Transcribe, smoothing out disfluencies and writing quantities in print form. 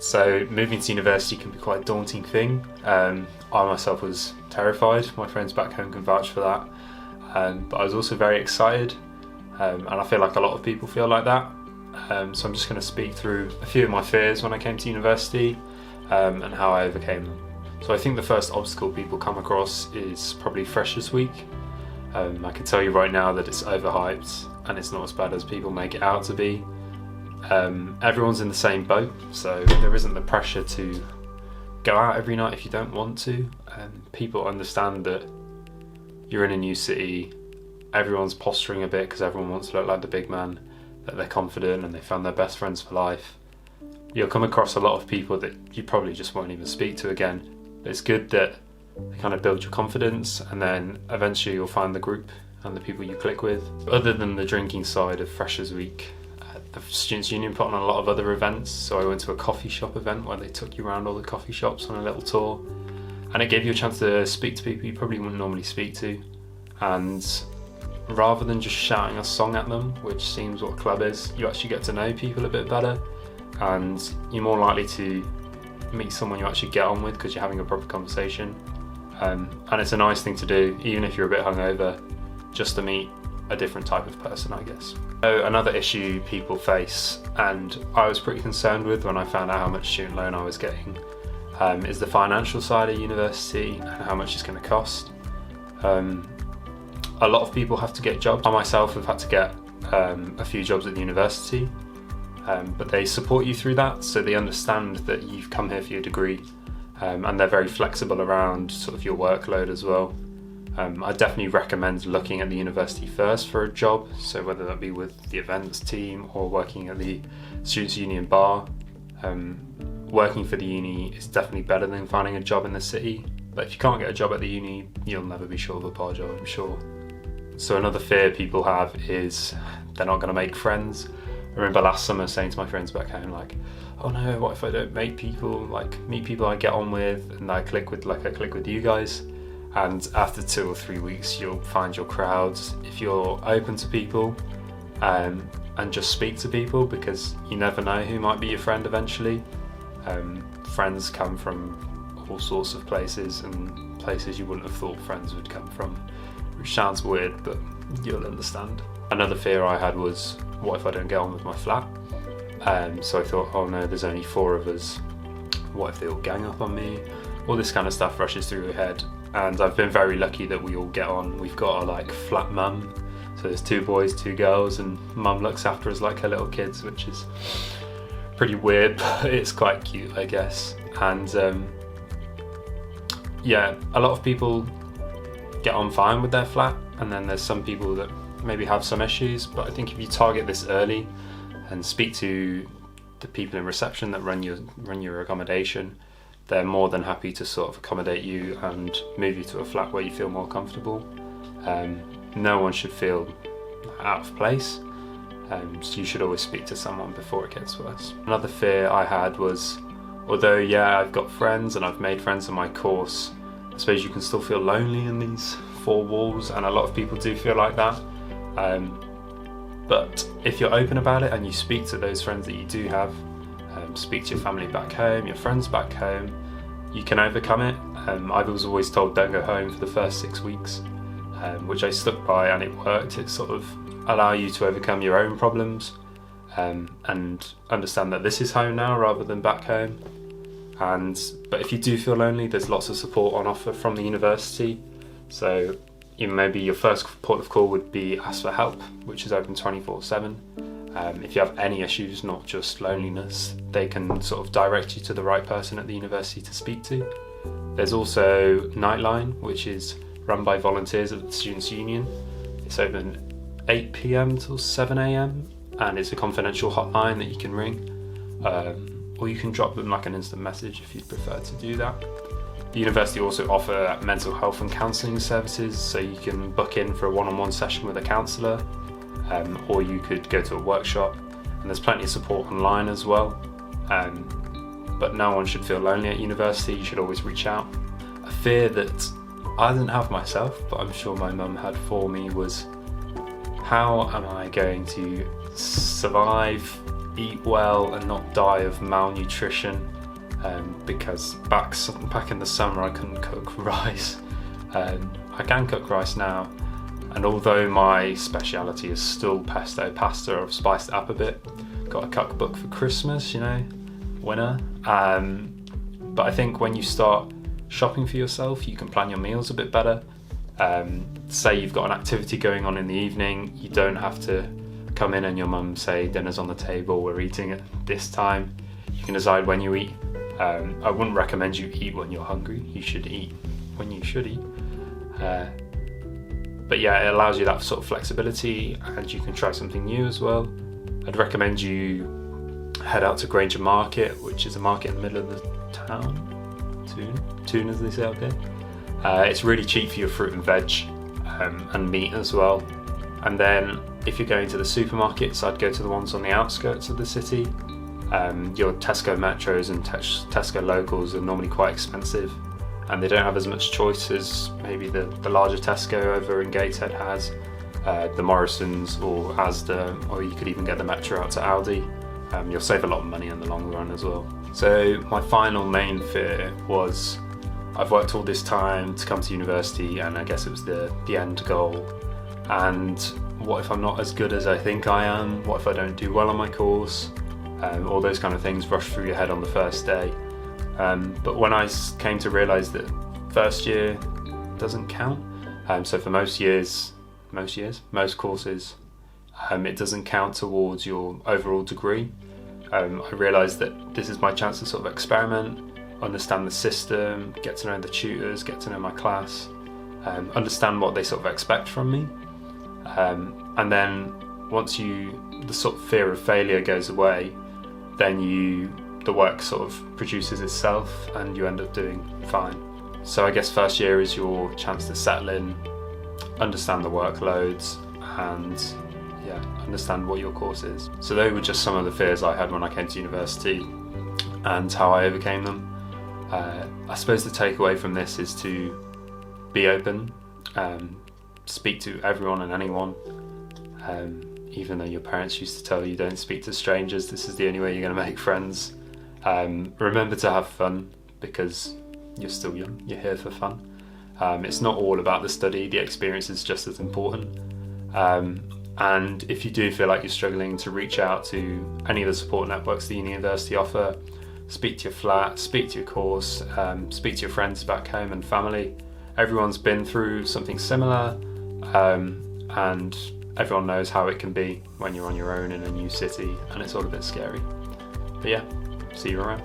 So moving to university can be quite a daunting thing. I myself was terrified. My friends back home can vouch for that. But I was also very excited, and I feel like a lot of people feel like that. So I'm just going to speak through a few of my fears when I came to university, and how I overcame them. So I think the first obstacle people come across is probably Freshers Week. I can tell you right now that it's overhyped and it's not as bad as people make it out to be. Everyone's in the same boat, so there isn't the pressure to go out every night if you don't want to. People understand that you're in a new city, everyone's posturing a bit because everyone wants to look like the big man, that they're confident and they found their best friends for life. You'll come across a lot of people that you probably just won't even speak to again. But it's good that they kind of build your confidence, and then eventually you'll find the group and the people you click with. Other than the drinking side of Freshers Week, the Students' Union put on a lot of other events. So I went to a coffee shop event where they took you around all the coffee shops on a little tour, and it gave you a chance to speak to people you probably wouldn't normally speak to. And rather than just shouting a song at them, which seems what a club is, you actually get to know people a bit better, and you're more likely to meet someone you actually get on with because you're having a proper conversation. And it's a nice thing to do, even if you're a bit hungover, just to meet a different type of person, I guess. So another issue people face, and I was pretty concerned with when I found out how much student loan I was getting, is the financial side of university and how much it's going to cost. A lot of people have to get jobs. I myself have had to get a few jobs at the university, but they support you through that, so they understand that you've come here for your degree, and they're very flexible around sort of your workload as well. I definitely recommend looking at the university first for a job, so whether that be with the events team or working at the Students' Union bar. Working for the uni is definitely better than finding a job in the city, but if you can't get a job at the uni, you'll never be sure of a bar job, I'm sure. So another fear people have is they're not going to make friends. I remember last summer saying to my friends back home, like, oh no, what if I don't meet people I get on with and I click with like I click with you guys? And after 2 or 3 weeks, you'll find your crowds if you're open to people, and just speak to people, because you never know who might be your friend eventually. Friends come from all sorts of places, and places you wouldn't have thought friends would come from, which sounds weird, but you'll understand. Another fear I had was, what if I don't get on with my flat? So I thought, oh no, there's only 4 of us. What if they all gang up on me? All this kind of stuff rushes through your head. And I've been very lucky that we all get on. We've got our flat mum. So there's 2 boys, 2 girls, and mum looks after us like her little kids, which is pretty weird, but it's quite cute, I guess. And yeah, a lot of people get on fine with their flat, and then there's some people that maybe have some issues. But I think if you target this early and speak to the people in reception that run your accommodation, they're more than happy to sort of accommodate you and move you to a flat where you feel more comfortable. No one should feel out of place, so you should always speak to someone before it gets worse. Another fear I had was, although yeah, I've got friends and I've made friends in my course, I suppose you can still feel lonely in these 4 walls, and a lot of people do feel like that. But if you're open about it and you speak to those friends that you do have, speak to your family back home, your friends back home, you can overcome it. I was always told don't go home for the first 6 weeks, which I stuck by, and it worked. It sort of allow you to overcome your own problems, and understand that this is home now rather than back home. But if you do feel lonely, there's lots of support on offer from the university. So maybe your first port of call would be Ask for Help, which is open 24/7. If you have any issues, not just loneliness, they can sort of direct you to the right person at the university to speak to. There's also Nightline, which is run by volunteers of the Students' Union. It's open 8 PM till 7 AM, and it's a confidential hotline that you can ring, or you can drop them like an instant message if you'd prefer to do that. The university also offer mental health and counselling services, so you can book in for a one-on-one session with a counsellor, or you could go to a workshop, and there's plenty of support online as well. But no one should feel lonely at university. You should always reach out. A fear that I didn't have myself, but I'm sure my mum had for me, was how am I going to survive, eat well, and not die of malnutrition because back in the summer I couldn't cook rice. I can cook rice now, and although my speciality is still pesto pasta, I've spiced it up a bit. Got a cookbook for Christmas, winner. But I think when you start shopping for yourself, you can plan your meals a bit better. Say you've got an activity going on in the evening, you don't have to come in and your mum say dinner's on the table, we're eating at this time. You can decide when you eat. I wouldn't recommend you eat when you're hungry. You should eat when you should eat. But yeah, it allows you that sort of flexibility, and you can try something new as well. I'd recommend you head out to Granger Market, which is a market in the middle of the town. Toon as they say out there. It's really cheap for your fruit and veg, and meat as well. And then if you're going to the supermarkets, I'd go to the ones on the outskirts of the city. Your Tesco Metros and Tesco Locals are normally quite expensive, and they don't have as much choice as maybe the larger Tesco over in Gateshead has, the Morrisons or Asda, or you could even get the Metro out to Aldi. You'll save a lot of money in the long run as well. So my final main fear was, I've worked all this time to come to university, and I guess it was the end goal. And what if I'm not as good as I think I am? What if I don't do well on my course? All those kind of things rush through your head on the first day. But when I came to realise that first year doesn't count, so for most courses, it doesn't count towards your overall degree. I realised that this is my chance to sort of experiment, understand the system, get to know the tutors, get to know my class, understand what they sort of expect from me. And then once the sort of fear of failure goes away, then the work sort of produces itself and you end up doing fine. So I guess first year is your chance to settle in, understand the workloads, and understand what your course is. So those were just some of the fears I had when I came to university and how I overcame them. I suppose the takeaway from this is to be open, speak to everyone and anyone. Even though your parents used to tell you don't speak to strangers, this is the only way you're going to make friends. Remember to have fun, because you're still young, you're here for fun. It's not all about the study, the experience is just as important. And if you do feel like you're struggling, to reach out to any of the support networks the university offer. Speak to your flat, speak to your course, speak to your friends back home and family. Everyone's been through something similar, and everyone knows how it can be when you're on your own in a new city, and it's all a bit scary. But yeah, see you around.